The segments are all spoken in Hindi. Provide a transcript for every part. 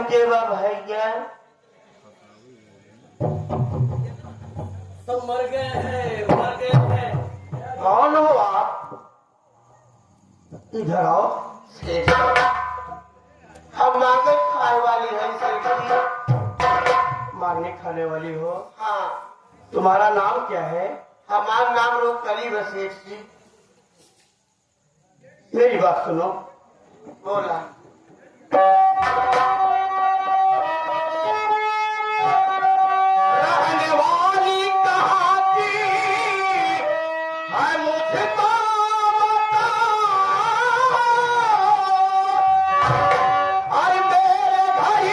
के बा भैया? सब मर गए हैं, मर गए हैं। कौन हो आप? इधर आओ। सेठ हम मांगे खाने वाली है सेठ जी। मांगे खाने वाली हो? हाँ। तुम्हारा नाम क्या है? हमारा नाम रोकली है सेठ जी। मेरी बात सुनो। बोला। रहने वाली कहाँ की है मुझे तो बता। अरे मेरे भाई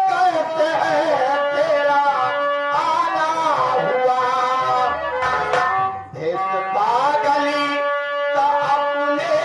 कैसे है तेरा आना हुआ। देश पागली का अपने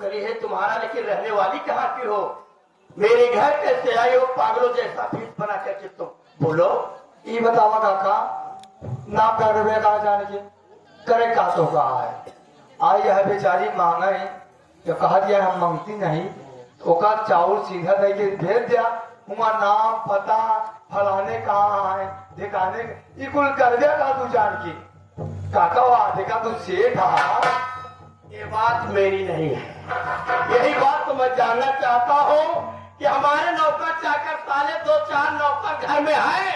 बनाई है। तुम्हारा, लेकिन रहने वाली कहाँ की हो? मेरे घर कैसे आई हो पागलों जैसा फीस बना करके? तुम बोलो। ये बतावा काका ना कर कहा जाने के करे का तो कहा है। आई है बेचारी मांगे तो कहा दिया हम मांगती नहीं तो का चावल सीधा दे के भेज दिया। हुआ नाम पता फलाने कहाँ है दिखाने ये कुल कर दिया का तू जान की। काका वहां देखा तू सेठ था। ये बात मेरी नहीं है। यही बात तो मैं जानना चाहता हूँ कि हमारे नौकर चाकर साले 2-4 नौकर घर में है,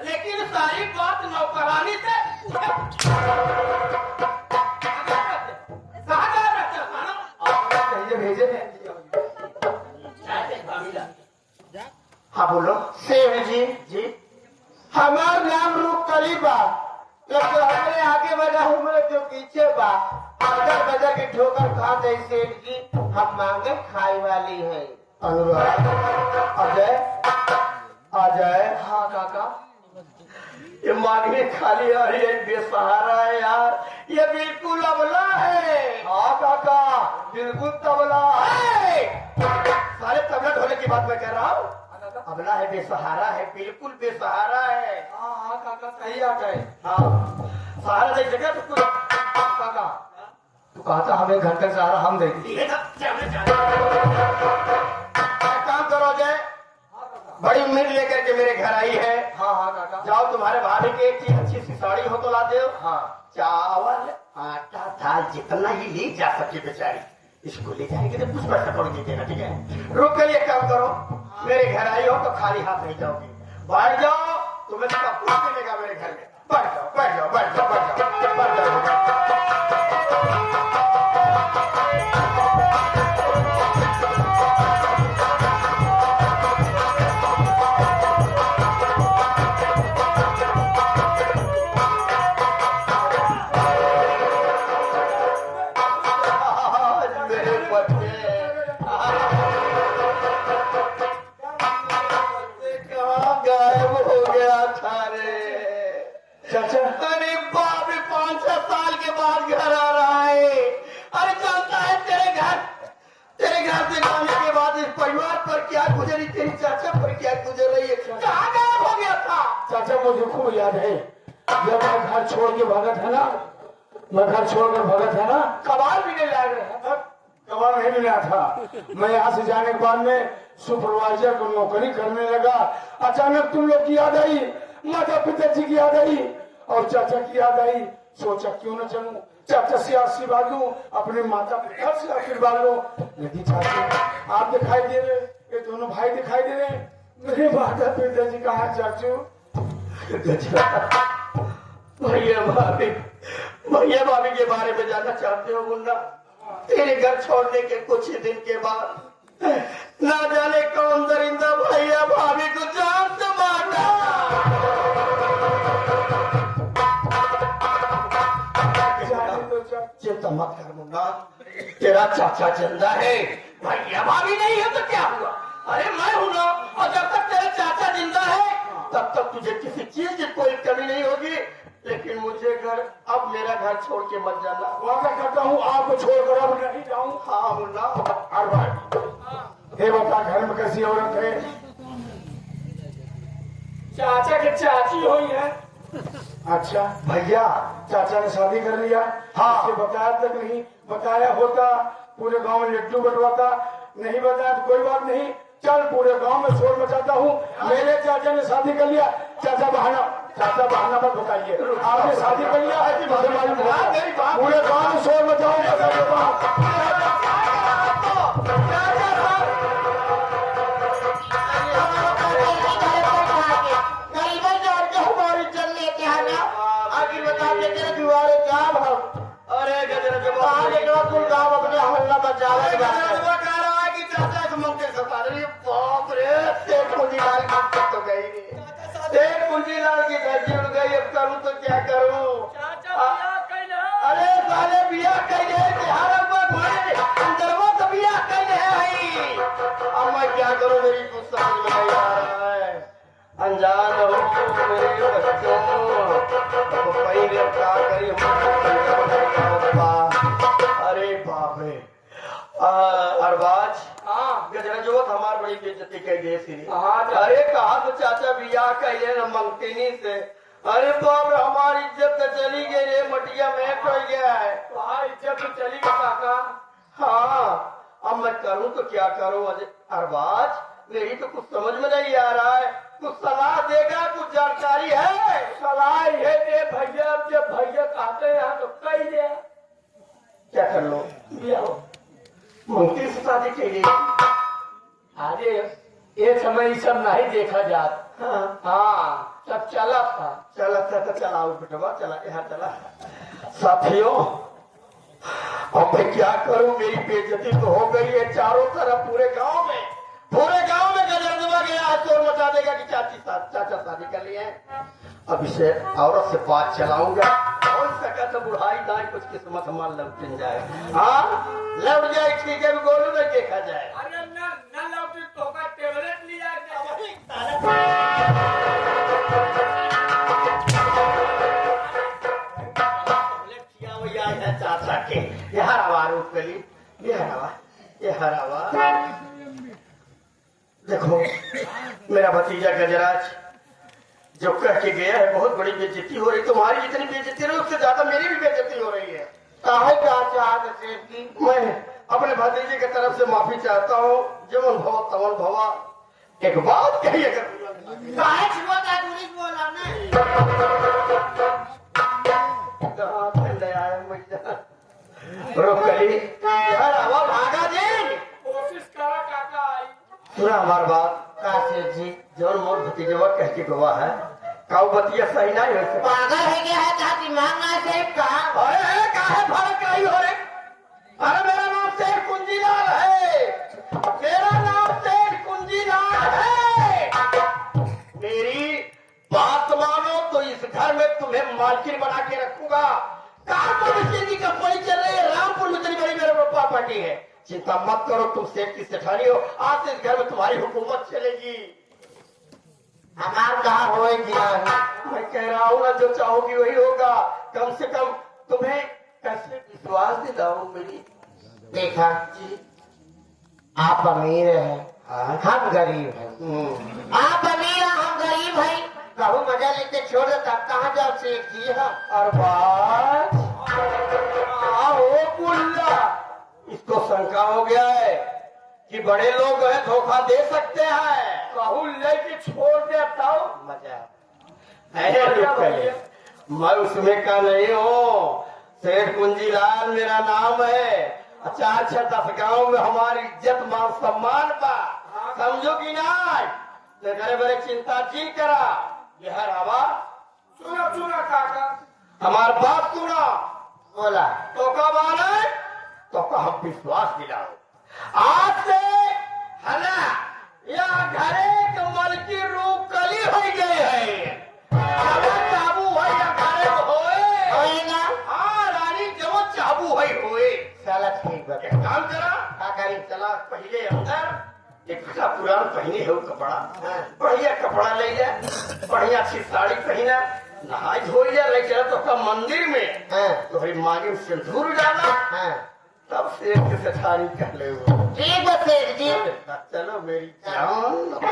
लेकिन सारी बात नौकरानी से कहाँ जा रखा खाना भेजे थे। हाँ बोलो। सेठ जी हमारा नाम रूपकली बा, लेकिन हमारे आगे बजा हमारे जो पीछे बा बजर बजर के ठोकर खा दे सेठ जी। हम मांगे खाई वाली है। अनुराग अजय अजय। हाँ काका। ये मांगने खाली आ रही है, बेसहारा है यार। ये बिल्कुल अबला है। हाँ काका बिल्कुल तबला है। सारे तबला ढोने की बात मैं कह रहा हूँ। अबला है, बेसहारा है, बिल्कुल बेसहारा है। हाँ हाँ काका सही आ गए। हाँ सहारा दे सके तो कुछ। काका तू कहा था हमें घर का सहारा हम देंगे। काम करो जय, बड़ी उम्मीद लेकर के मेरे घर आई है। हाँ हाँ काका। जाओ तुम्हारे भाभी की एक चीज अच्छी सी साड़ी हो तो ला दो। हाँ चावल आटा दाल जितना ही ले जा सके बेचारी इसको ले जाएंगे तो कुछ पैसा पड़ देना। ठीक है रुक कर एक काम करो, मेरे घर आई हो तो खाली हाथ नहीं जाओगी। बैठ जाओ, तुम्हें तो कुछ मिलेगा मेरे घर में। बैठ जाओ बैठ जाओ बैठ जाओ बैठ जाओ बैठ जाओ। अरे बाप रे 5-6 साल के बाद घर आ रहा है। अरे जानता है तेरे घर से जाने के बाद इस परिवार पर क्या गुजरी, तेरी चाचा पर क्या गुजर रही है। कहाँ गायब हो गया था? चाचा मुझे खूब याद है जब मैं घर छोड़ के भागा था ना, मैं घर छोड़कर भागा था ना, कबाल भी नहीं ला रहे। कबाड़ नहीं मिला था। मैं यहाँ से जाने के बाद में सुपरवाइजर को नौकरी करने लगा। अचानक तुम लोग की याद आई, माता पिताजी की याद आई और चाचा की याद आई। सोचा क्यों न चलूं, चाचा से आशीर्वाद लूं, अपने माता पिता से आशीर्वाद लूं। यदि चाचा आप दिखाई दे रहे, ये दोनों भाई दिखाई दे रहे, मेरे माता पिताजी कहाँ चाचू? भैया भाभी के बारे में जानना चाहते हो मुन्ना? तेरे घर छोड़ने के कुछ ही दिन के बाद ना जाने कौन दरिंदा भैया भाभी को जान से मारा। मत कर मुन्ना, तेरा चाचा जिंदा है, भैया भाभी नहीं है तो क्या हुआ? अरे मैं हूं ना, और जब तक तेरा चाचा जिंदा है तब तक तुझे किसी चीज की कोई कमी नहीं होगी। लेकिन मुझे घर, अब मेरा घर छोड़ के मत जाना। वादा करता हूँ आपको छोड़कर अब नहीं जाऊँ। हाँ मुन्ना। और भाई ये बता घर में कैसी औरत है? चाचा के चाची हुई है। अच्छा भैया, चाचा ने शादी कर लिया? हाँ। इसे बताया तक नहीं, बताया होता पूरे गांव में लड्डू बंटवाता। नहीं बताया तो कोई बात नहीं, चल पूरे गांव में शोर मचाता हूँ मेरे चाचा ने शादी कर लिया। चाचा बहाना मत बताइए, आपने शादी कर लिया है कि मुझे मालूम होगा। पूरे गांव में शोर मचाऊंगा। अरे गजरा जब गाँव अपने हल्ला बचावा कह रहा है कि चाचा के मौके से बाप रे, शेख मुंजीलाल की तो गई नहीं, शेख मुंजीलाल की धज्जी उड़ गई। अब करूँ तो क्या करूँ? अरे साले बिया कही है, अंदरवा तो बिया कही है। अब मैं क्या करूँ, मेरी कुछ समझ में नहीं आ रहा है। अनजान हो मेरे बच्चों, पहले क्या करी। अरे बाप रे, अरबाज गजरा जो हमारी बड़ी बेइज्जती कह गई थी। अरे कहा तो चाचा बिया कहिए न मंगतीनी से। अरे बाप रे, हमारी इज्जत तो चली गई रे, मटिया में पड़ गया है। तुम्हारी इज्जत तो चली गई काका। हाँ, अब मैं करूँ तो क्या करूँ? अरबाज मेरी तो कुछ समझ में नहीं आ रहा है, कुछ सलाह देगा? कुछ जानकारी है? सलाह ये दे भैया, अब जब भैया कहते हैं तो कही दे। क्या कर लो? मंगती से शादी के लिए? अरे ये समय ये सब नहीं देखा जात। हाँ सब चला था। चला तो चलाओ बेटवा, चला यहाँ चला। साथियों, अब मैं क्या करूं? मेरी बेइज्जती तो हो गई है चारों तरफ, पूरे गांव में गजरजवा गया, शोर मचा देगा कि चाचा शादी कर लिए। अब इसे औरत से बात चलाऊंगा, हो सका तो बुढ़ाई दाई कुछ किस्मत हमार लौट जाए। हाँ लौट जाए, ठीक है, गोलू में देखा जाए। अरे न लौटे तो का टेबलेट लिया चाचा के ये हरावा रूप गली, ये हरावा। देखो मेरा भतीजा गजराज जो कह के गया है, बहुत बड़ी बेइज्जती हो रही। तुम्हारी जितनी बेइज्जती हो रही उससे ज्यादा मेरी भी बेइज्जती हो रही है। काहे मैं अपने भतीजे की तरफ से माफी चाहता हूँ। जमन भवा तमन भवा, एक बात कही अगर भागा जी, कोशिश करा काका आई। सुना हमारी बात। काशिश जी जौन मोर भतीजवा कह के गवा है, काऊ बतिया सही नहीं हो सकता। पागल है क्या है? कहा दिमाग ना से कहा। अरे काहे फर्क नहीं हो रहे? अरे मेरा नाम शेख कुंजीलाल है, मेरा नाम शेख कुंजीलाल है। मेरी बात मानो तो इस घर में तुम्हें मालकिन बना के रखूंगा। कानपुर में सिंधी कंपनी चल रही है, रामपुर में इतनी बड़ी मेरे प्रॉपर्टी है। चिंता मत करो, तुम शेख की सेठानी हो, आज से इस घर में तुम्हारी हुकूमत चलेगी। हमार कहा होएगी? मैं कह रहा हूँ ना, जो चाहोगी वही होगा। कम से कम तुम्हें कैसे विश्वास दिलाऊं मेरी? देखा जी आप अमीर हैं, हाँ। हम गरीब हैं। आप अमीर हैं, हम गरीब हैं। कहूँ मजा लेके छोड़ दे, तब कहाँ जाओ शेख जी? अरबाज बुल्ला, इसको शंका हो गया है कि बड़े लोग हैं धोखा दे सकते हैं। कहूँ लेके छोड़ देता हूँ। मजा मैं उसमें का नहीं हूँ। शेख कुंजीलाल मेरा नाम है। 4-6 10 गाँव में हमारी इज्जत मान सम्मान बा, समझो कि नहीं? तो घरे बड़े चिंता जी करा। यह हवा सुना काका, हमार बात सुना। बोला तो कब आना तो हम विश्वास दिलाओ। आज से हला या घरे कमल की रूप कली हो गई है। चाबू है या घरे होए होएगा। हाँ रानी जो चाबू है होए। पहनी हो कपड़ा, बढ़िया कपड़ा ले जा, बढ़िया अच्छी साड़ी पहना, नहाई धोई जा, ले चला तो कब मंदिर में तो भाई मांगे में सिंदूर डाला, तब सेठ से थारी कर ले वो। ठीक है सेठ जी। चलो मेरी जान।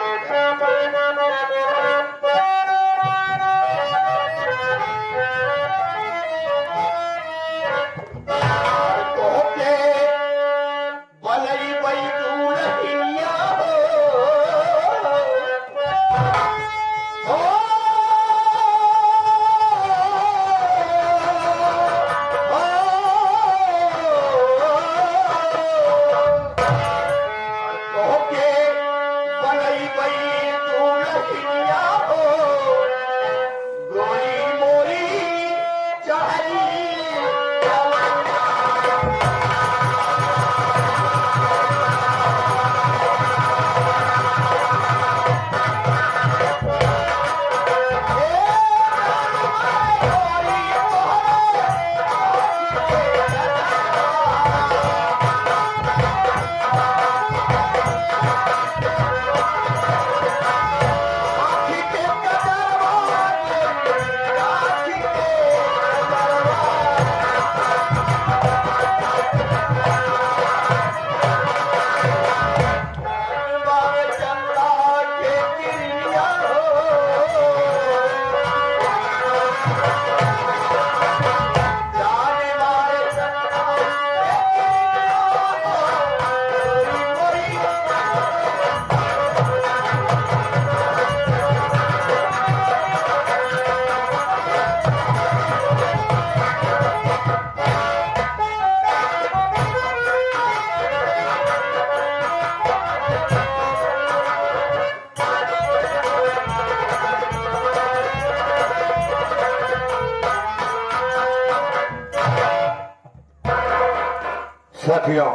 साथियों,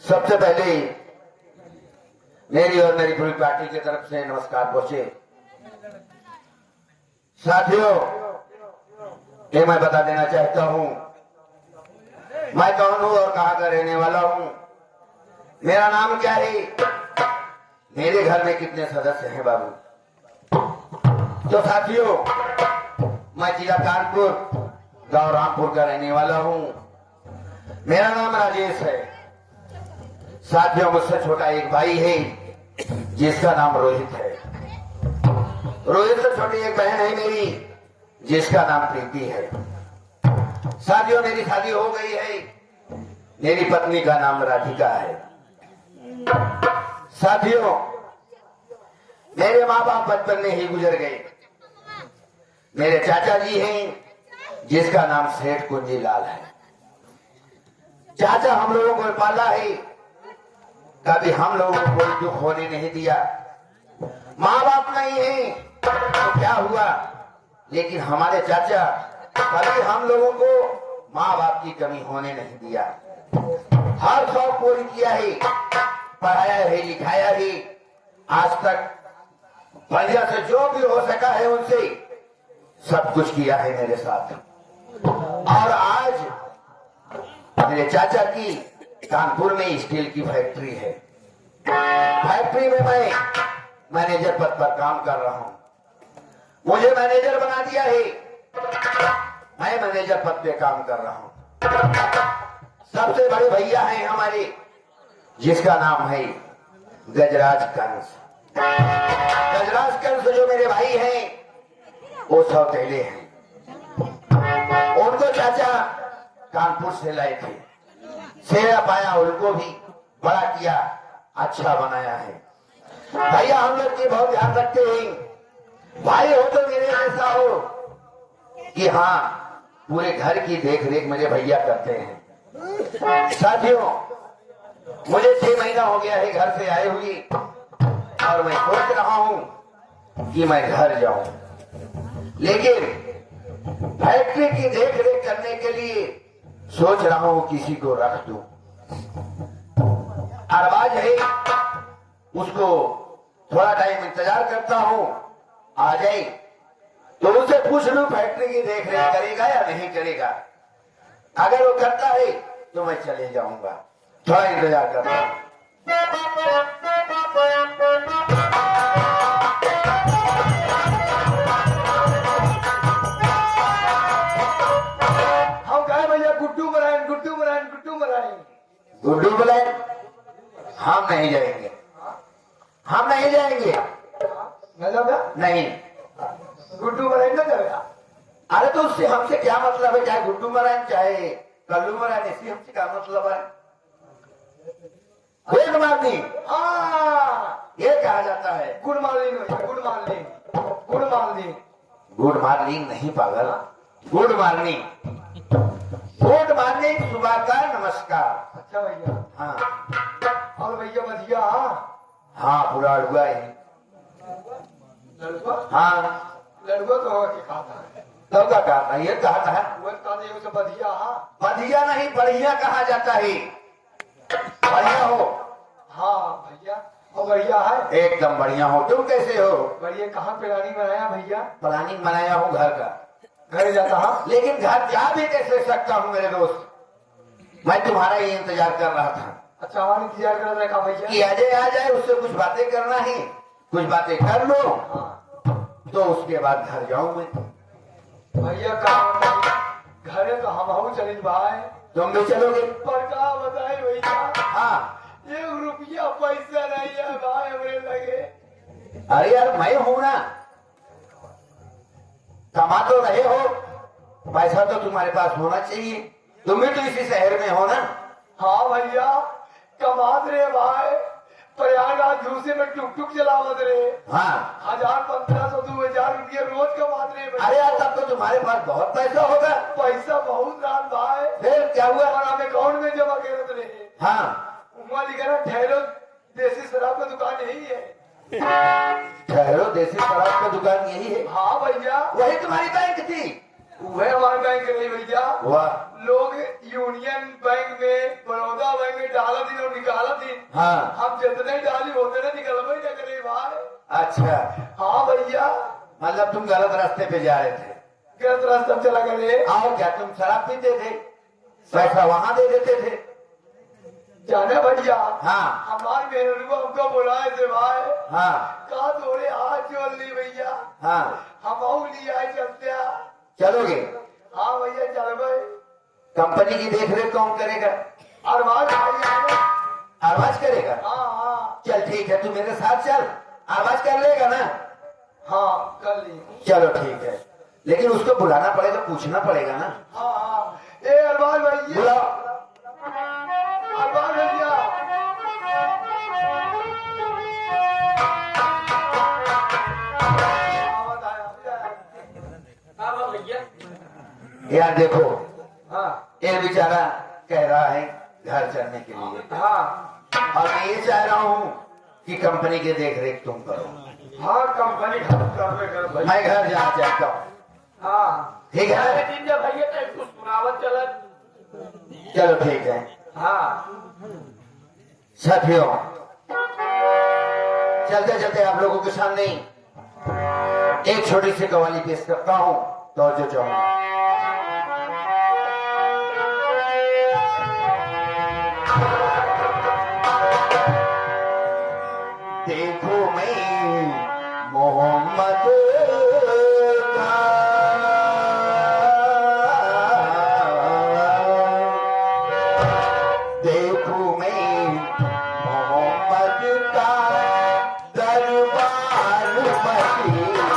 सबसे पहले मेरी और मेरी पूरी पार्टी की तरफ से नमस्कार पहुंचे। साथियों, ये मैं बता देना चाहता हूं मैं कौन हूं और कहां का रहने वाला हूं, मेरा नाम क्या है, मेरे घर में कितने सदस्य हैं बाबू। तो साथियों, मैं जिला कानपुर गांव रामपुर का रहने वाला हूं, मेरा नाम राजेश है। साथियों, मुझसे छोटा एक भाई है जिसका नाम रोहित है। रोहित से छोटी एक बहन है मेरी जिसका नाम प्रीति है। साथियों, मेरी शादी हो गई है, मेरी पत्नी का नाम राधिका है। साथियों, मेरे माँ बाप बचपन में ही गुजर गए। मेरे चाचा जी हैं जिसका नाम सेठ कुंजीलाल है। चाचा हम लोगों को पाला है, कभी हम लोगों को कोई दुख होने नहीं दिया। माँ बाप नहीं है तो क्या हुआ, लेकिन हमारे चाचा कभी हम लोगों को माँ बाप की कमी होने नहीं दिया। हर शौक पूरी किया है, पढ़ाया है, लिखाया है, आज तक भैया से जो भी हो सका है उनसे सब कुछ किया है मेरे साथ। और आज मेरे चाचा की कानपुर में स्टील की फैक्ट्री है। फैक्ट्री में मैं मैनेजर पद पर काम कर रहा हूं। मुझे मैनेजर बना दिया है, मैं मैनेजर पद पे काम कर रहा हूं। सबसे बड़े भैया हैं हमारे जिसका नाम है गजराज कंस। गजराज कंस जो मेरे भाई हैं वो सौतेले हैं। उनको चाचा कानपुर से लाए थे, सेरा पाया, उनको भी बड़ा किया, अच्छा बनाया है। भैया हम लोग की बहुत ध्यान रखते हैं। भाई हो तो मेरे ऐसा हो कि हाँ, पूरे घर की देख रेख मेरे भैया करते हैं। साथियों, मुझे 6 महीना हो गया है घर से आए हुए और मैं सोच रहा हूं कि मैं घर जाऊं, लेकिन फैक्ट्री की देख रेख करने के लिए सोच रहा हूं किसी को रख दूं। अरबाज है, उसको थोड़ा टाइम इंतजार करता हूं, आ जाए तो उससे पूछ लूं फैक्ट्री की देख रेख करेगा या नहीं करेगा। अगर वो करता है तो मैं चले जाऊंगा, थोड़ा इंतजार करता हूं। हम नहीं जाएंगे, हम नहीं जाएंगे। मैं जाऊंगा नहीं। गुड्डू मराई ना जाएगा। अरे तो उससे हमसे क्या मतलब है, चाहे गुड्डू मराए चाहे कल्लू मराए, इससे हमसे क्या मतलब है। गुड मॉर्निंग, ये कहा जाता है। गुड मॉर्निंग भैया, good morning, good morning. Good morning नहीं पागल, गुड मॉर्निंग, गुड मॉर्निंग, सुबह का नमस्कार। अच्छा भैया। हाँ और भैया बढ़िया। हाँ पूरा हुआ ही। लड़का हाँ लड़का तो हो के खाता है। तब का कहा था, ये कहा था वो कहते हैं उसे बढ़िया। बढ़िया नहीं बढ़िया कहा जाता है। बढ़िया हो। हाँ भैया, और बढ़िया है। एकदम बढ़िया हो। तुम कैसे हो? बढ़िया। कहाँ प्लानिंग बनाया भैया? प्लानिंग बनाया हूँ घर का। घर जाता हाँ। लेकिन घर जा भी कैसे सकता हूँ मेरे दोस्त, मैं तुम्हारा ही इंतजार कर रहा था अच्छा हमारा इंतजार कर रहा था कि भैया। अजय आ जाए, उससे कुछ बातें करना ही, कुछ बातें कर लो हाँ तो उसके बाद घर जाऊं मैं। भैया कहा घरे तो हम हूँ चलित भाई। तुम भी चलोगे? पर कहा बताए भैया, हाँ। 1 रुपया पैसा नहीं है भाई हमें लगे। अरे यार मैं हूं ना, कमा तो रहे हो, पैसा तो तुम्हारे पास होना चाहिए, तुम भी तो इसी शहर में हो ना। हाँ भैया कमात रहे भाई, प्रयागराज दूसरे में टुक टुक चलावत रहे। हाँ 1000, 1500, 2000 रुपये रोज कमात रहे भैया। अरे यार तब तो तुम्हारे पास बहुत पैसा होगा। पैसा बहुत रात भाई। फिर क्या हुआ? और हम अकाउंट में जमा करत रहे। हाँ वहाँ लिखा ना ठहरो देसी शराब का दुकान यही है। ठहरो देसी शराब की दुकान यही है। हाँ भैया वही तुम्हारी बैंक थी। वह हमारे बैंक नहीं भैया। वाह। लोग यूनियन बैंक में, बड़ौदा बैंक में डाला दिन और निकाला दिन। हाँ हम जितने डाली होते ना निकलवा क्या करे भाई। अच्छा, हाँ भैया मतलब तुम गलत रास्ते पे जा रहे थे। गलत रास्ता चला करे। और क्या तुम शराब पीते थे, पैसा वहां दे देते थे। जाने भैया हाँ हमारे मेहरुआ हमको बुलाए थे भाई। हाँ कहा थोड़े हाथ जोड़ ली भैया, हाँ। हम नहीं आए चलते। चलोगे? हाँ भैया चल भाई। कंपनी की देख रेख कौन करेगा? अरबाज भाई। आवाज करेगा? हाँ हाँ चल ठीक है, तू मेरे साथ चल, आवाज कर लेगा ना? हाँ कर ली। चलो ठीक है, लेकिन उसको बुलाना पड़ेगा, पूछना पड़ेगा ना। हाँ हाँ ए अरबाज भैया। बुलाओ। अरबाज भैया। हाँ भैया। यार देखो, हाँ ये बेचारा कह रहा है घर चलने के लिए, हाँ और मैं ये चाह रहा हूँ कि कंपनी की देख रेख तुम करो। हाँ कंपनी कर भाई। मैं घर जाना चाहता हूँ। हाँ ठीक है? दिन जब भैया तो कुछ सुनावत चलत। चलो ठीक है। हाँ साथियों, चलते चलते आप लोगों के सामने एक छोटी सी कवाली पेश करता हूँ, तो जो चाहूंगा। देखो मैं मोहम्मद का देखो मैं मोहम्मद का दरबार मदीने।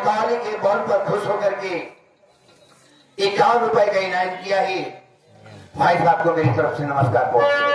दीपावली के बल पर खुश होकर के 51 रुपए का इनाम किया ही भाई साहब को मेरी तरफ से नमस्कार पहुंचे।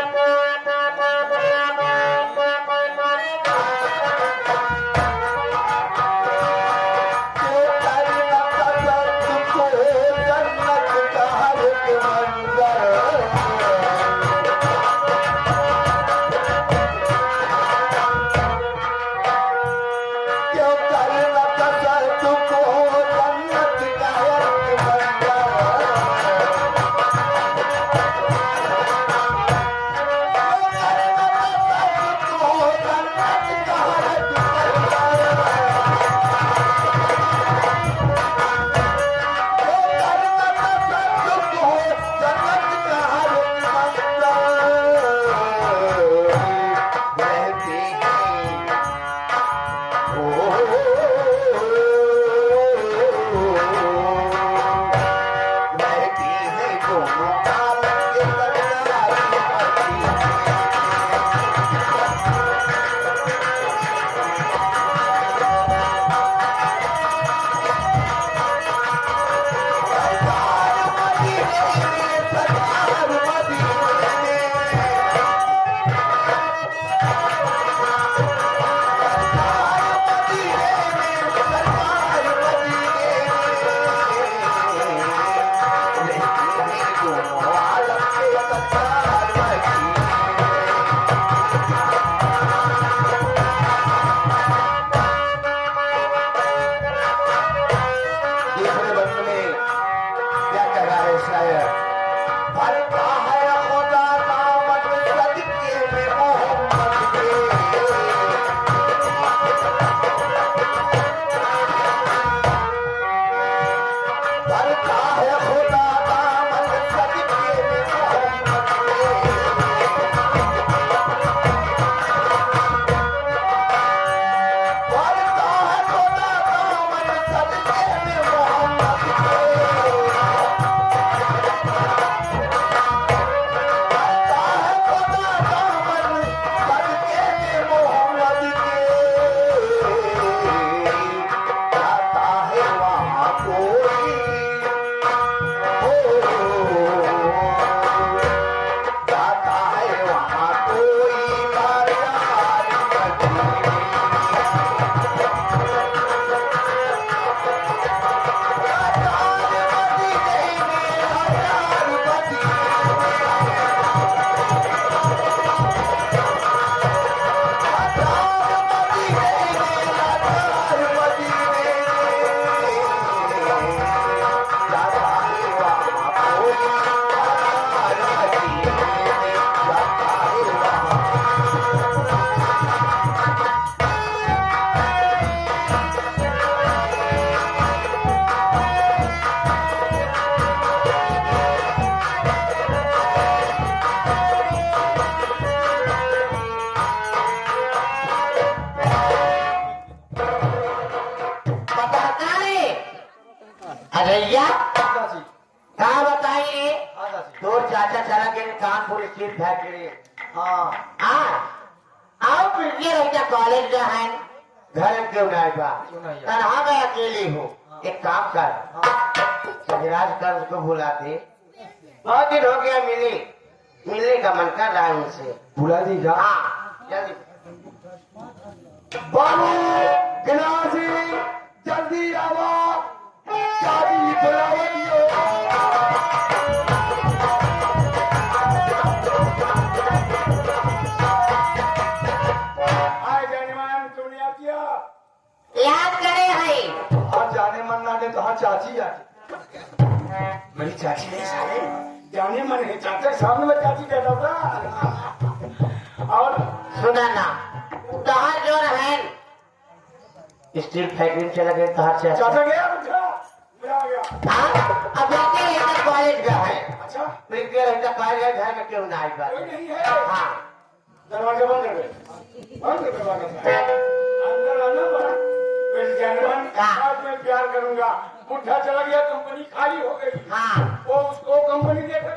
भैया कहा बताइए तो चाचा चला के कानपुर स्टील फैक्ट्री। हाँ आओ फिर रहता कॉलेज जो है घर क्यों नहीं बा तनहा मैं अकेली हूँ। एक काम कर सजराज कर उसको बुलाते बहुत दिन हो गया मिलने का मन कर रहा है उनसे। बुला दी जा। हाँ जल्दी बाबू गिलासी जल्दी आओ शादी बुलावा दियो। आए जाने मन तुमने याद किया याद करे है आज जाने मन ना दे तो हाँ चाची आती मेरी चाची नहीं साले जाने मन है चाचा सामने में चाची कहता था। और सुना ना कहा जोर है स्टील फैक्ट्री में चला गया कहा से चाचा गया उठा मेरा आ गया। हाँ अब जाके रहता कॉलेज का है। अच्छा फिर रहता कॉलेज घर में क्यों ना आई बात। कोई नहीं है। हाँ दरवाजा बंद कर दे बंद कर दरवाजा अंदर आना बड़ा मेरी जानवन आज मैं प्यार करूंगा। बुढ़ा चला गया कंपनी खाली हो गई। हाँ वो उसको कंपनी देखा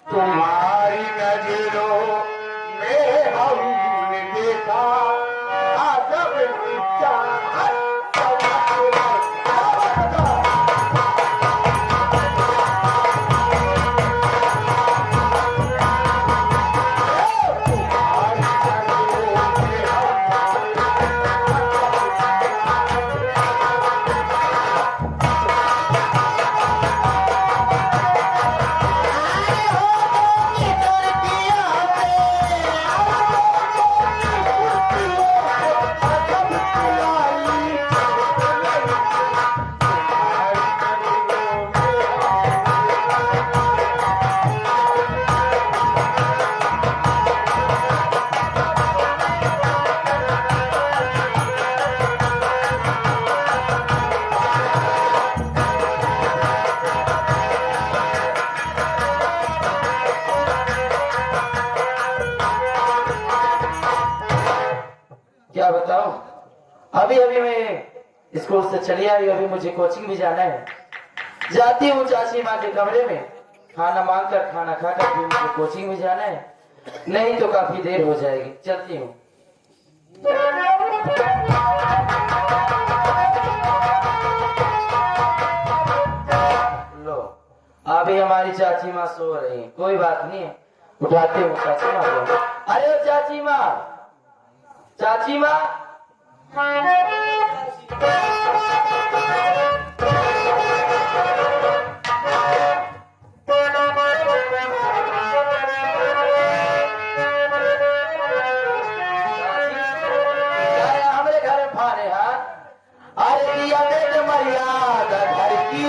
तुम्हारी नजरों में हम अभी मैं स्कूल से चली आई, अभी मुझे कोचिंग भी जाना है। जाती हूँ चाची माँ के कमरे में, खाना मांग कर खाना खाकर फिर मुझे कोचिंग भी जाना है, नहीं तो काफी देर हो जाएगी। चलती हूँ। लो, अभी हमारी चाची माँ सो रही है, कोई बात नहीं है, उठाती हूँ चाची माँ को। अरे ओ चाची माँ, चाची माँ, हमारे घर में फाने हाँ। अरे दिया बेटे मर्यादा घर की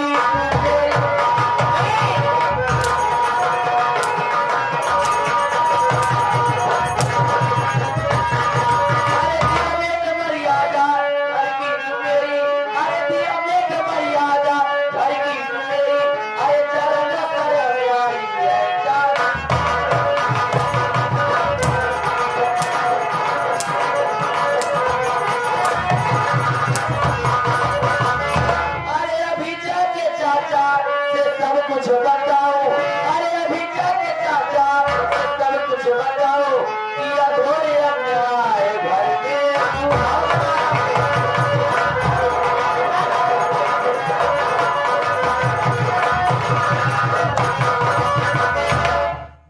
कुछ बताओ, अरे अभी जाके चाचा सब कुछ बताओ, किया घोड़े अन्याय घर में।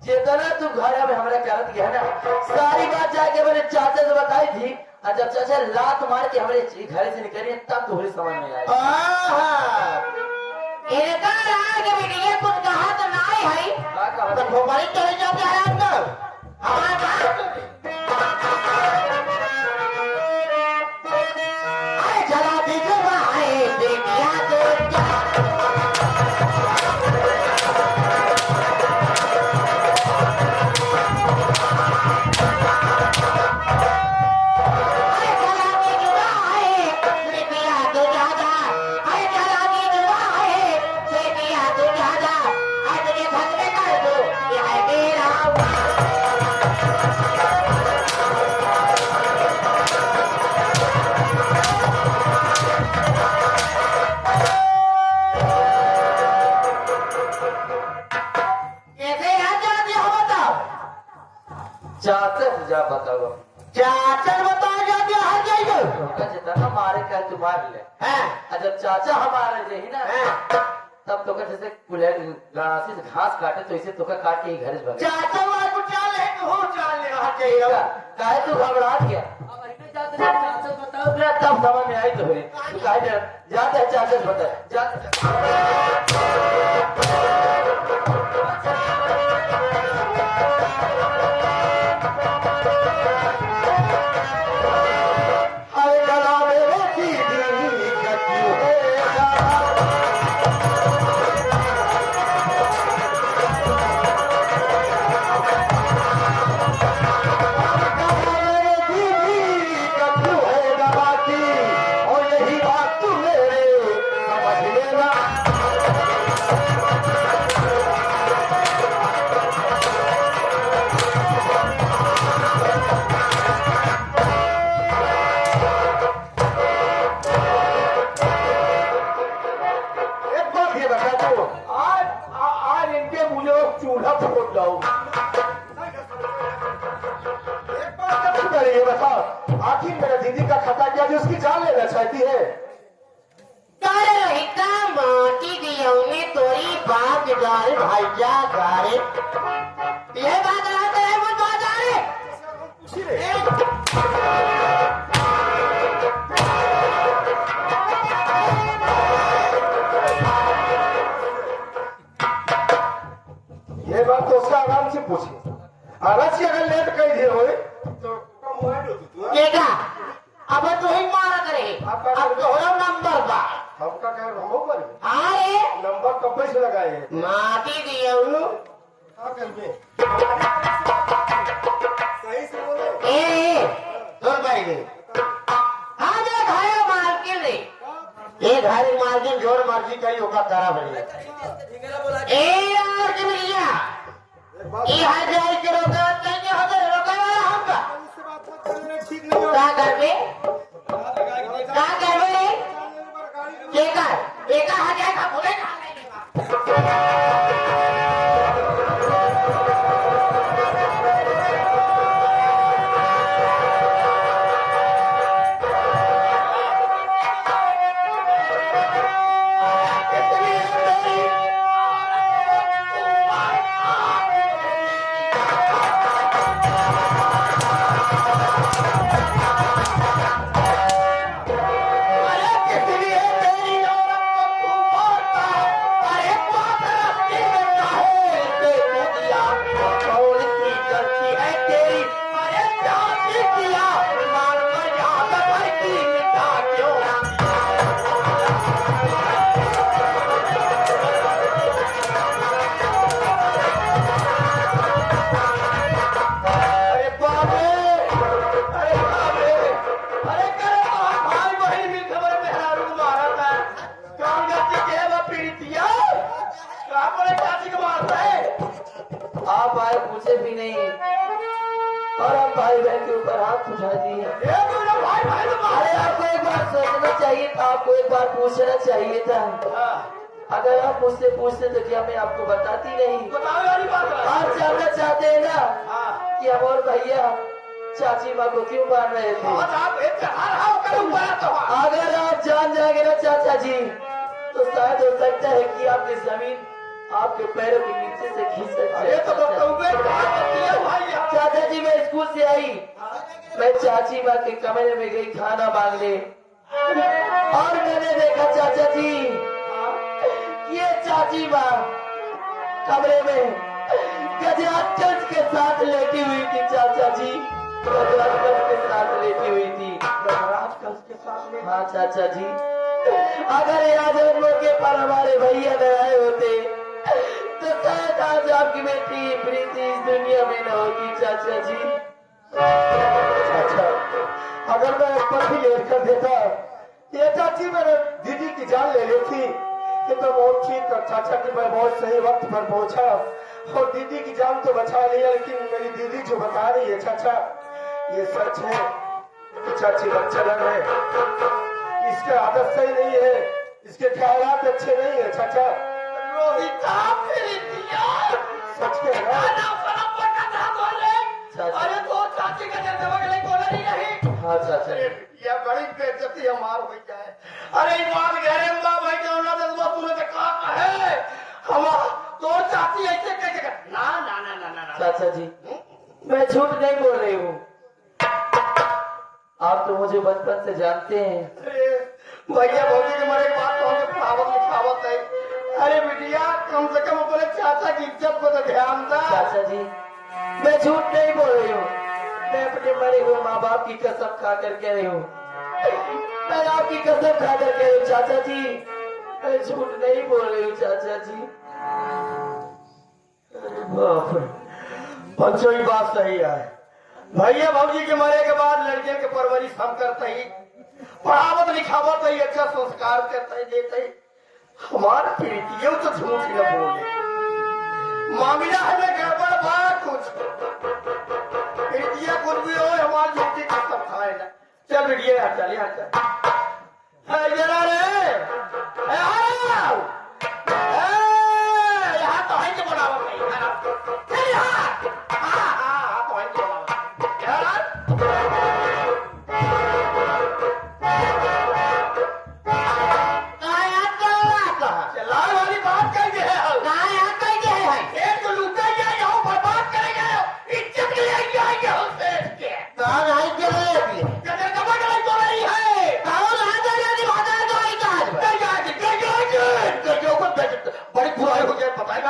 जितना तू घर में हमारे करत गया ना, सारी बात जाके मैंने चाचा से बताई थी, और जब चाचा लात मार के हमारे घर से निकली तब तुम्हारी समझ में आई। कुछ कहा तो ना है तो भोपाली चले जाते हैं अंदर हमारे चला देखिया चाचा जा बताओ, चाचा बताओ जाते हर जाइए जितना मारे का तुम्हारे ले हैं जब चाचा हमारे रही ना तब तो जैसे कुल्हेड़ गणासी से घास काटे तो इसे तो काट के ही घर भागे। चाचा वाला को चाल है तो हो चाल ले हर जाइए काहे तू घबरा गया? चाचा बताओ ना तब समझ में आई तो है तू काहे जाते है चाचा से बता जाते आखिर मेरा दीदी का खता क्या जो उसकी जान लेना चाहती है? माटी की तोरी बाप गारे भाईजा गारे ये बात रहते है वो तो जा ये बात तो उसका आराम से पूछिए। आराम से अगर लेट कर दिए हो देखा अब तो ही मारा करे अब तो हो नंबर बा हमका कह रहा पर अरे नंबर कब से लगाए माटी दिए ए तोर भाई रे हाँ जे घरे मार्केट रे ये घरे मार्केट जोर मर्जी करी होगा करा बड़ी ए यार के भैया ये हजार के रोका नहीं हजार रोका वाला हमका क्या कर बे क्या बार पूछे भी नहीं और आप भाई बहन के ऊपर हाथ उठा दिए। अरे आपको एक बार सोचना चाहिए था, आपको एक बार पूछना चाहिए था। अगर आप मुझसे पूछते तो क्या मैं आपको बताती नहीं? आप जानना चाहते हैं ना कि हम और भैया चाची माँ को क्यों मार रहे थे? अगर आप जान जाएंगे ना चाचा जी तो शायद हो सकता है कि आपकी जमीन आपके पैरों के नीचे से खिसक जाए। चाचा जी मैं स्कूल से आई, मैं चाची माँ के कमरे में गई खाना मांगने और मैंने देखा चाचा जी ये चाची माँ कमरे में गजराज के साथ लेटी हुई थी। चाचा जी गजराज के साथ लेटी हुई थी। हाँ चाचा जी, अगर आज हम मौके पर हमारे भैया न आए होते तो शायद आज आपकी बेटी प्रीति इस दुनिया में न होती। चाचा जी अच्छा, अगर मैं एक पर भी लेट कर देता ये चाची मेरे दीदी की जान ले लेती ये तो बहुत ठीक था। चाचा की मैं बहुत सही वक्त पर पहुंचा और दीदी की जान तो बचा लिया, लेकिन मेरी दीदी जो बता रही है चाचा ये सच है कि चाची बच्चन है, इसके आदत सही नहीं है, इसके ख्यालात अच्छे नहीं है। चाचा सच कह रहा अरे तो चाची का हाँ चाचा ये बड़ी बेइज्जती हमार हो जाए। अरे ईमान गहरे माँ भाई जो ना दस तूने तो कहा है हम तो चाची ऐसे कैसे कर ना ना ना ना ना चाचा जी मैं झूठ नहीं बोल रही हूँ, आप तो मुझे बचपन से जानते हैं। अरे भैया भौजी के मरे के बाद तो हमें पढ़ावत लिखावत है। अरे बिटिया कम से कम अपने चाचा की इज्जत को तो ध्यान दा। चाचा जी मैं झूठ नहीं बोल रही हूँ, मैं अपने मरे हुए माँ बाप की कसम खा कर कह रही हूँ, मैं आपकी कसम खा कर कह रही हूँ चाचा जी, मैं झूठ नहीं बोल रही हूँ चाचा जी। बाप रे, पंचों ही बात सही है। भैया भौजी के मरे के बाद लड़के के परवरिश हम करते ही, पढ़ावत लिखावत ही, अच्छा संस्कार करते ही देते ही। हमार प्रीतियों तो झूठ न बोले, मामला हमें गड़बड़ बा कुछ प्रीतिया कुछ भी हो हमारी झूठी कसम खाए ना। चल बिटिया यहाँ चल, यहाँ चल जरा रे यहाँ तो है कि बोलावा नहीं चल यहाँ तो है कि चलाने वाली बात कही है एक तो लूटा जाए यहाँ बर्बाद करेंगे इज्जत के लिए जाएंगे हमसे कदर कमा के तो रही है बड़ी बुराई हो जाए पता है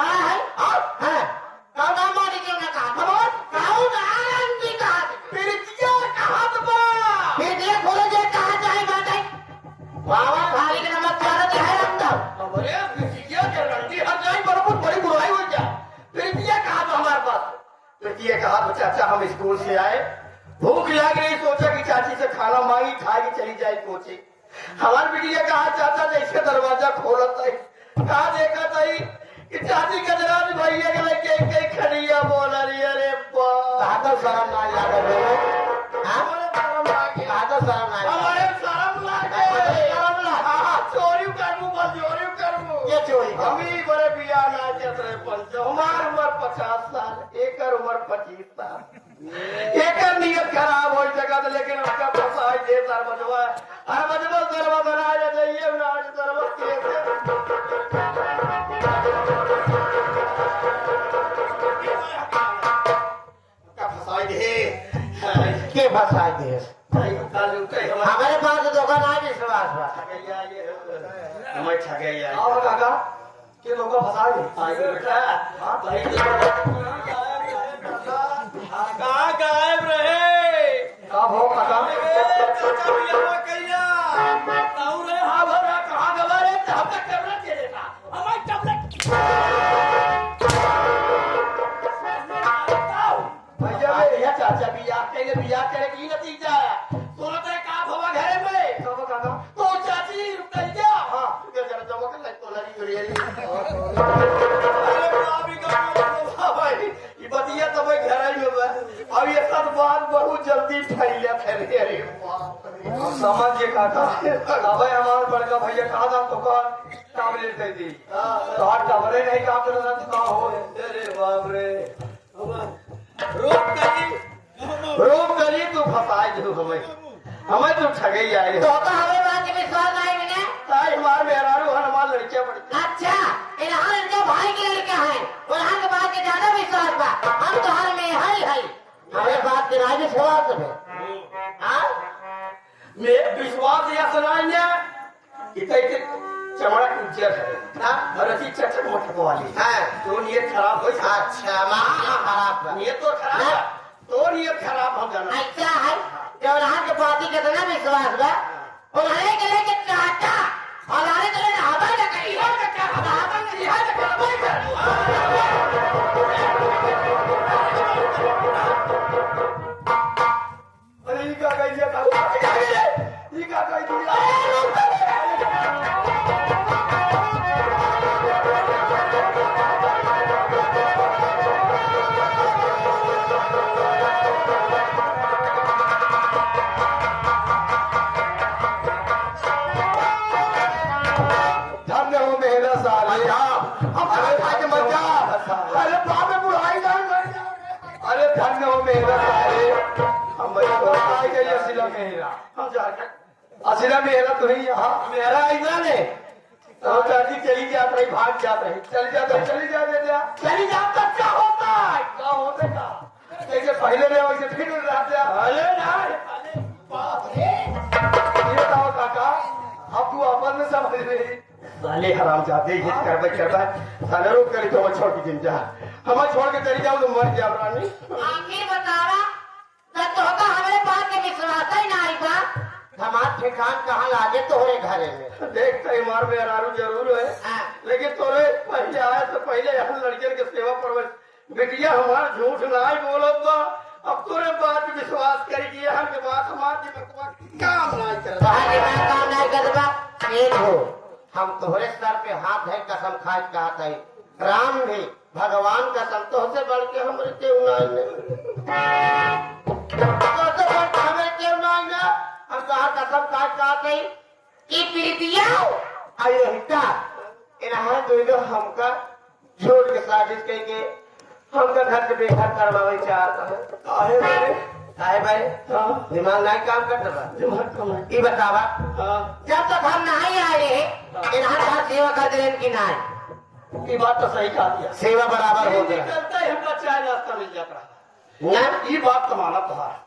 बड़ी बुराई हो जाए। प्रीतिया कहा तो हमारे पास प्रीतिया कहा तो चाचा हम स्कूल से आए, भूख लग रही, सोचा कि चाची से खाना मांगी खाई चली जाए कोचिंग। हमारी बिटिया कहा चाचा जैसे दरवाजा खोलता है कहा देखा था कि चाची गजराज भैया के लगे कई खड़िया बोल रही। अरे शर्म ना लगे हमारे शर्म चोरी करू बस चोरी करू ये चोरी कर। अभी बड़े बिया ना चतरे पंच हमार उम्र 50 साल एक उम्र 25 साल एक नियत खराब हो जगह, लेकिन उसका फसाई दे सर बजवा अरे बजवा सरवा बना जाइए ना सरवा फसाई दे के फंसा दे हमारे पास दुकान आ विश्वास मैं ठगैया आओ काका के लोग फंसा दे कहाँ गायब रहे का भो काका कहाँ गवा रहे हमका टेबलेट दे देता हमारे टेबलेट भैया चाचा बिया करे की नतीजा है तुरंत काम हवा घरे में तो चाची रुक गया हाँ जरा जमा कर तो लड़ी भाई ये बतिया समझ काका अबे हमार बड़का भैया कहा था तो कर टैबलेट दे दी तो हर टबरे नहीं काम करना तो का हो अरे बाप रे रोक करी तू फसाई दू हमें तू ठगई आई तो हमें बात के विश्वास नहीं मिले। ताई हमार मेहरारू हमार लड़कियां बड़ी अच्छा इन्हां इनके भाई के लड़का है और यहाँ के बात के ज्यादा विश्वास बा। हम तो हर में है हमें बात के राज विश्वास है। मैं विश्वास या सुनाइए इतने चमड़ा कुंजर है और अच्छी चटक मटक वाली तो नियत खराब हो। अच्छा खराब नियत तो खराब तो नियत खराब हो जाना ऐसा है जब यहाँ के बाती के ना विश्वास बा और हरे के लेके चाहता और हरे के लेके हवा न करी हो न क्या हवा न करी हो न क्या बोल अरे ये क्या कह दिया ये क्या कह दिया धन्य हो मेरा साले अरे बाप रे बुढ़ाई अरे धन्य हो मेरा साले असिला मेरा तो नहीं यहाँ मेरा ऐसा ने तो चाची चली जा रही भाग जा रही चली जा चली जा तब क्या होता है क्या होते का जैसे पहले रहे वैसे फिर रहते अरे ना बाप रे ये बताओ काका अब तू आपस में समझ रही साले हराम जाते ही करवा साले रोक करी तो छोड़ के दिन जा हमें छोड़ के चली जाओ तो मर जा रानी आखिर बतावा तो हमारे बात के विश्वास ही नहीं बा। हमार ठिकान कहाँ लागे तोहरे घरे में देखते मार में अरारू जरूर है लेकिन तोरे पहले आया तो पहले हम लड़कियों के सेवा परवर बेटिया हमारा झूठ नहीं बोलत बा अब तोरे बात विश्वास करी कि यहाँ के बात हमारे काम नहीं कर काम नहीं करबा एक हो हम तोहरे सर पे हाथ है कसम खाए कहत है राम भी भगवान कसम तो से बढ़ के हमरे केहू नहीं हम कहा कसम खाए कहत है कि प्रीतिया आई रहता इन्हां दोनों हमका छोड़ के साजिश करके हमका घर से बेघर करवावे चाहता है काहे भाई दिमाग नहीं काम करता बा दिमाग काम ये बतावा जब तक हम नहीं आए इन्हां का सेवा कर दे कि नहीं ये बात तो सही कहा दिया सेवा बराबर हो गया निकलता ही हमका चाय नाश्ता मिल जाता ना ये बात तो माना तुम्हारा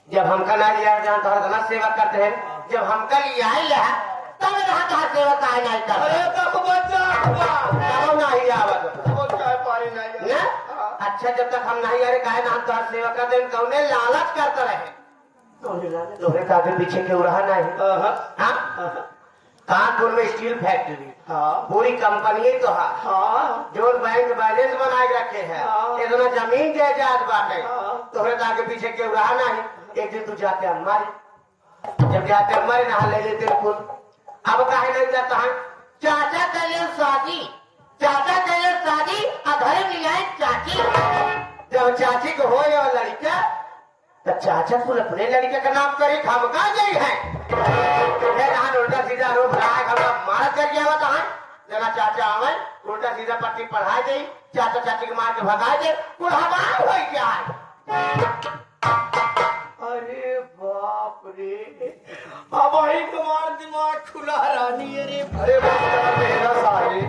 जब हमका ना लिया जानता है ना सेवा करते हैं जब हमका लिया ही लिया तब यहाँ का सेवा काहे नहीं अरे करते तब बच्चा तब नहीं आवत वो चाय पानी नहीं ना अच्छा जब तक हम नहीं आ रहे काहे ना हम तो सेवा करते हैं कौने लालच करते रहे तोहरे के आगे पीछे क्यों रहा नहीं हाँ कानपुर में स्टील फैक्ट्री पूरी कंपनी तो है जो बैंक बैलेंस बना के रखे हैं इतना जमीन जायदाद बाटे तोहरे के आगे पीछे क्यों रहा नहीं एक दिन तू जाके अम्मारी जब जाके अम्मारी नहा ले लेते खुद अब काहे नहीं जाता है चाचा करिए शादी चाचा करिए शादी अधर मिलाए चाची जब चाची को हो या लड़का तो चाचा कुल अपने लड़के का नाम करे खमका गई है उल्टा सीधा रोक रहा है मारा कर गया हुआ है जना चाचा आवे उल्टा सीधा पट्टी पढ़ा दे चाचा चाची के मार के भगा दे कुल हमारा हो क्या है। अरे बाप रे अब वही तुम्हारा दिमाग खुला रानी अरे अरे मेरा साले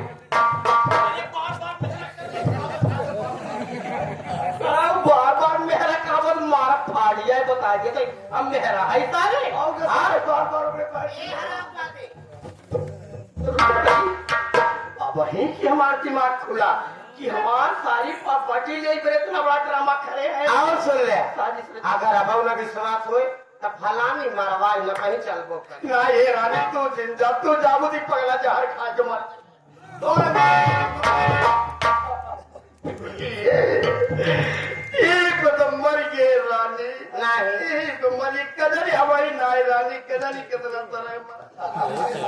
बार बार मेरा काबर मारा फाड़िया बता दिया तो अब मेरा है सारे अब वही की हमारा दिमाग खुला कि हमार सारी प्रॉपर्टी ले इतना बड़ा ड्रामा खड़े हैं और सुन ले अगर अब न विश्वास हुए तो फलानी मरवाई न कहीं चलबो कर ना ये रानी तू जिंदा तू जाबू दी पगला जहर खा के मर एक तो मर गए रानी नहीं एक मरी कदरी हमारी नाई रानी कदरी कितना तरह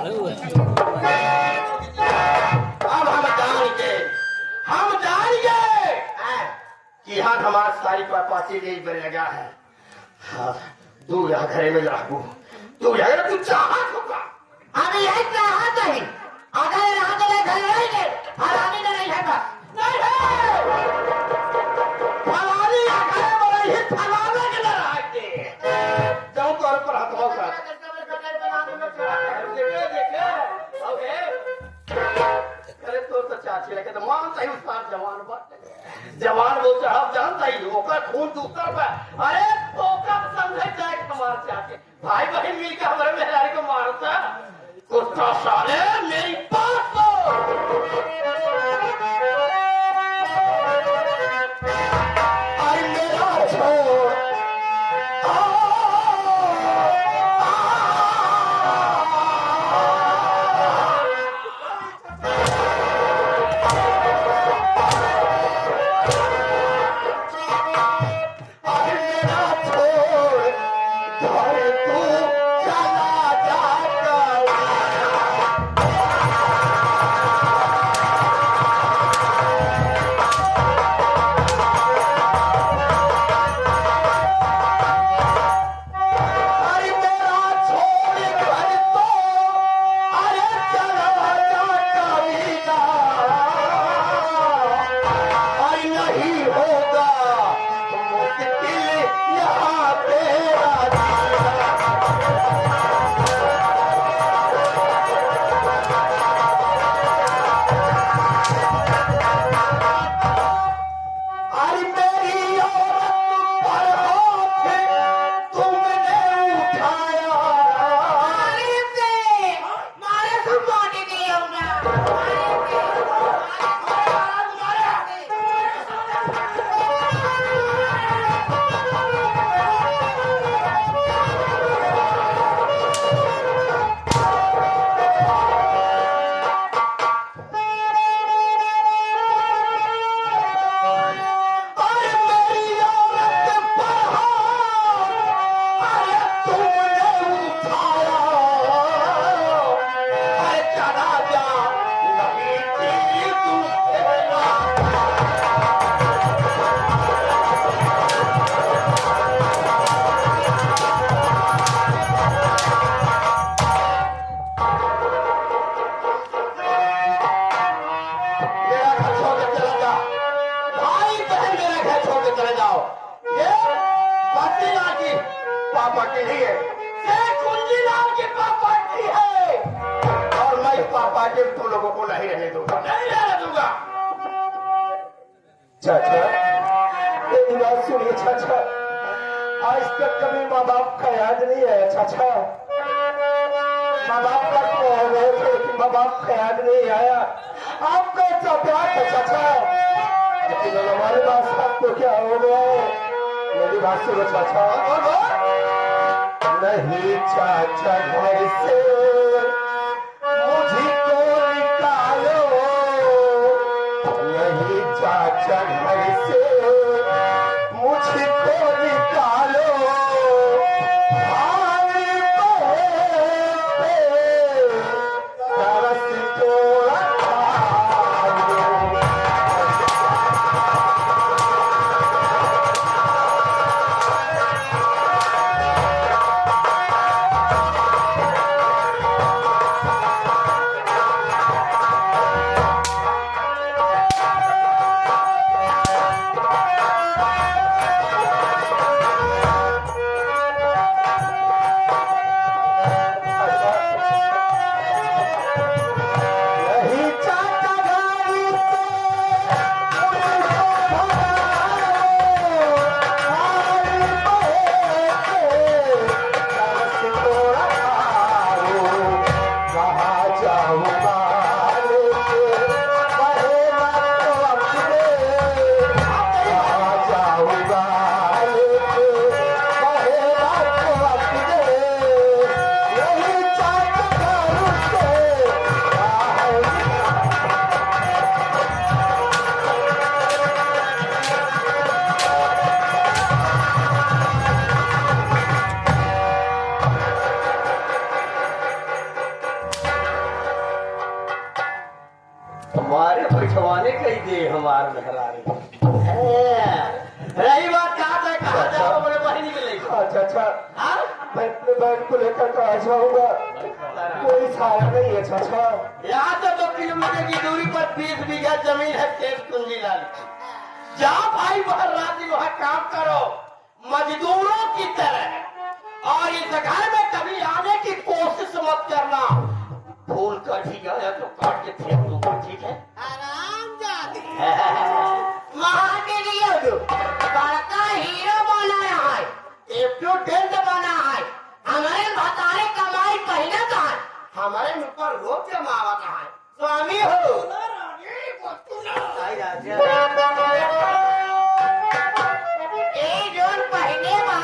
अब हम जान गए कि हाँ हमारा सारी प्रॉपर्टी ले लगा है हाँ, दूर यहाँ घरे में रहू तू यार तू चाहत होगा अभी यही चाहत नहीं अगर यहाँ तो मैं घर नहीं गए हरानी नहीं है बस नहीं है फलानी आखिर बड़ा ही फलाने के ना रहते जाओ तौर पर हथवा कर देखे ओके अरे तो चाची लगे तो मानता ही उस जवान बात जवान वो चढ़ाव जानता ही ओकर खून दूसर पे अरे ओकर समझे जाए कमार चाहते भाई बहन मिलकर हमारे मेहरारी को मारता कुत्ता साले मेरी बात को आई मेरा छोड़ पापा की ही है कुंजी लाल के पापा की है और मैं पापा के तुम लोगों को नहीं रहने दूंगा नहीं रहने दूंगा चाचा मेरी बात सुनिए चाचा आज तक कभी माँ बाप का याद नहीं आया चाचा माँ बाप का तो हो गए थे कि माँ बाप का याद नहीं आया आपका इतना प्यार था चाचा लेकिन हमारे पास आपको क्या हो गया मेरी बात सुनो चाचा नहीं चाचा घर से मुझको निकालो नहीं चाचा घर से मुझको निकालो भाई बहन तरस तोड़ा हमारे बैठवाने कही दे हमारे मेहरानी रही बात कहा था कहा जाओ मेरे बहनी के लिए अच्छा अच्छा मैं अपने बहन को लेकर कहा जाऊंगा, कोई सहारा नहीं है चाचा। यहाँ से 2 किलोमीटर की दूरी पर 20 बीघा जमीन है खेत कुंजी लाल। जहाँ भाई वहाँ राजी वहाँ काम करो मजदूरों की तरह, और इस घर में कभी आने की कोशिश मत करना। फूल कटी गया तो काट के फेंक दूंगा, ठीक है? आराम जाते वहाँ के लिए जो बड़का हीरो बनाया है, F210 बना है, हमारे भतारे कमाई पहले का है, हमारे मुँह पर रोक जमावत है। स्वामी हो ए जोन पहले बा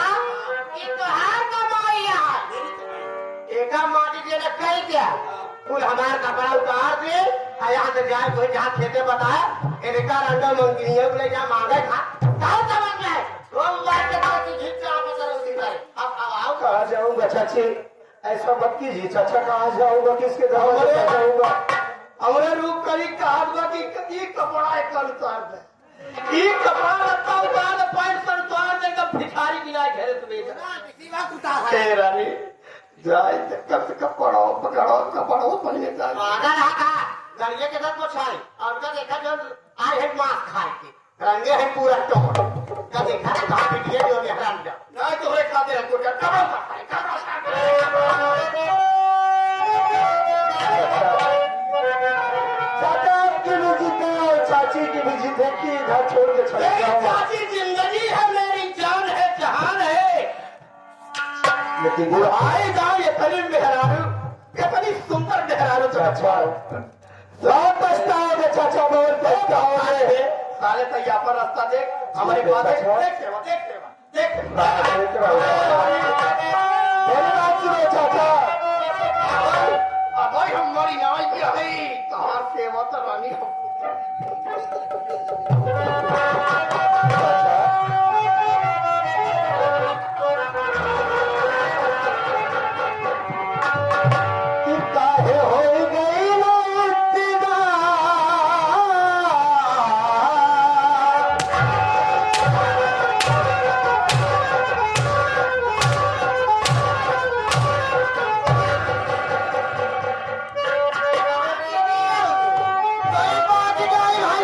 कि तोहार कमाई है। एका माटी देना कह दिया, कुल हमार कपड़ा उतार दे, यहाँ से जाए कोई जहाँ खेते बताए इनका रंगा मंगनियों को ले जा मांगे खा कहाँ समझ में आए? तुम बात के बाद ही झील से आप करो उसी तरह। अब आओ कहाँ जाऊंगा चाची, ऐसा मत कीजिए चाचा। कहाँ जाऊंगा, किसके दरवाजे पे जाऊंगा? हमारे रूप करी कहा कि ये कपड़ा एक उतार दे, ये कपड़ा लगता उतार दे, पैंट सर उतार दे, कब भिखारी गिनाए घेरे तुम्हें रानी जाए कब से कपड़ो पकड़ो कपड़ो पहले जाए पागल है का गंगे के साथ पोछाई और का देखा जो आए है मांस खाए के रंगे है पूरा टोकरा का देखा कहाँ पिटिए जो हराम जा नहीं तो रे खाते हमको क्या कपड़ा चाचा आपकी भी जीते और चाची की भी जीते कि घर छोड़ के चले जाऊंगा। चाची जिंदगी है, मेरी जान है, जहान है, लेकिन बुढ़ाए जाओ ये करीब मेहरारू, कितनी सुंदर मेहरारू चाचा बहुत पछताओगे चाचा, बहुत पछताओगे। साले तैयार पर रास्ता देख हमारी बात देख चाचा अब हमारी नाई की है कहाँ सेवा तो रानी काहे हो गई ना इतना कोई बात नहीं है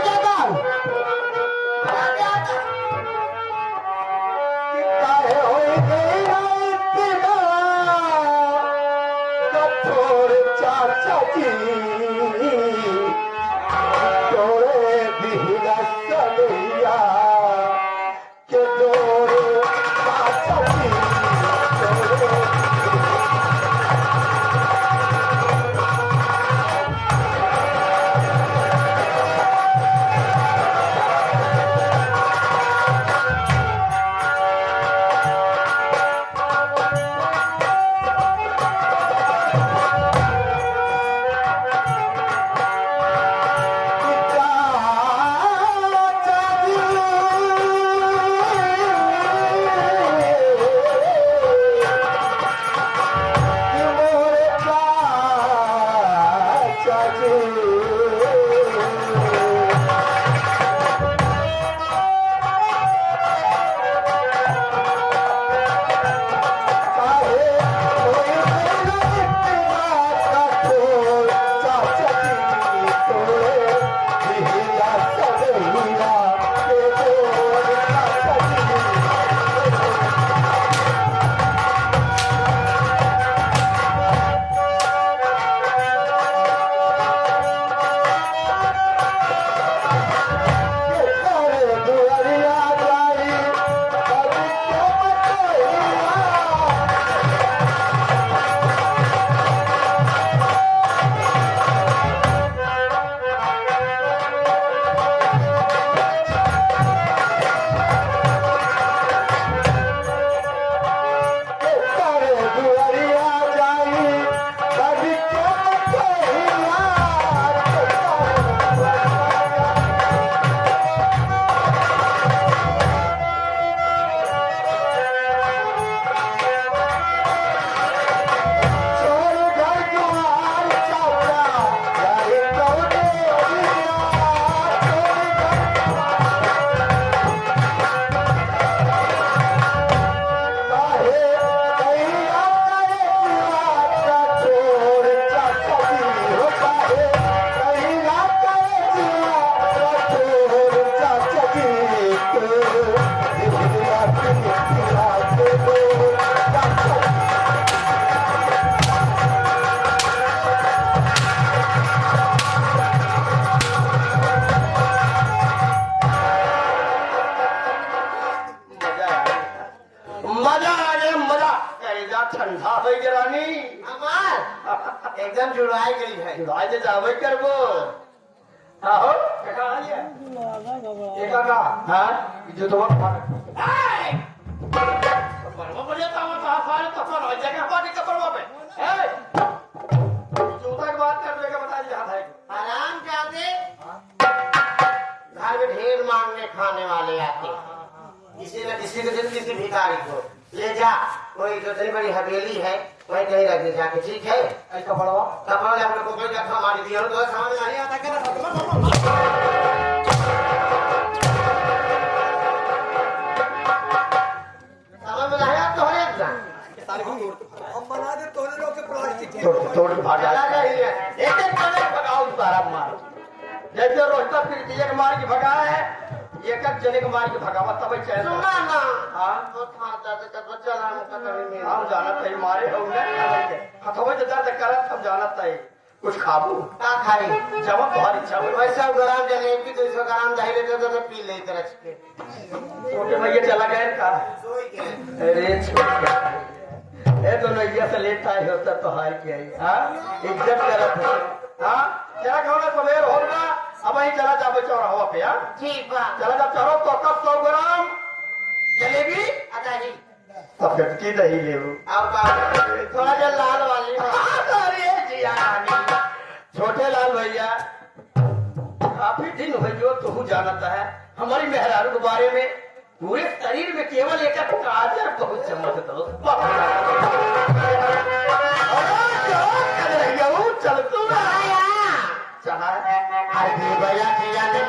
एकदम जुड़वाई गई है। जुड़ाई जे जावे करबो आहो कका आइए एक का हां जो तो परवा बढ़िया तावा था सारे तफर हो जाएगा पानी का परवा पे ए जूता की बात कर लेगा बता दे हाथ है आराम जाते घर में ढेर मांगने खाने वाले आते, किसी न किसी को दिन किसी भिखारी को ले जा, कोई जो इतनी बड़ी हवेली है वही कहीं रख दे जाके, ठीक है। कपड़ा हम लोग को कोई रखा हमारी दिया तो समझ नहीं आता क्या समझ में नहीं आता हो हम बना दे तोड़े लोग के प्लास्टिक तोड़ के भाग चला जाइए। एक भगाओ सारा मार जैसे रोस्ता फिर एक मार के भगा है एक जने को मार के भगावा तब चैन सुना ना हाँ तो था तो चला हम कतरी में हम जानत है मारे हो ना हथवा जे दर्द करत हम जानत है कुछ खाबू का खाई जब तुम्हारी इच्छा हो वैसा ग्राम जलेबी 200 ग्राम दही लेते तो पी लेते रच के छोटे भैया चला गए का सोई के अरे छोटे ए दोनों ये से लेता है होता तो हाय के हां इज्जत करत है हां चला खाओ सवेर होगा अब ही चला जाबे चौराहा पे हां ठीक बा चला जा चढ़ो तो कब 100 ग्राम जलेबी अच्छा जी सफेद की दही लेबू और का थोड़ा जल लाल वाली अरे जिया छोटे लाल भैया काफी दिन हो जो तू जानता है हमारी मेहरारू के बारे में पूरे शरीर में केवल एक काजर बहुत चमक दो चल तू आया चला अरे भैया किया ने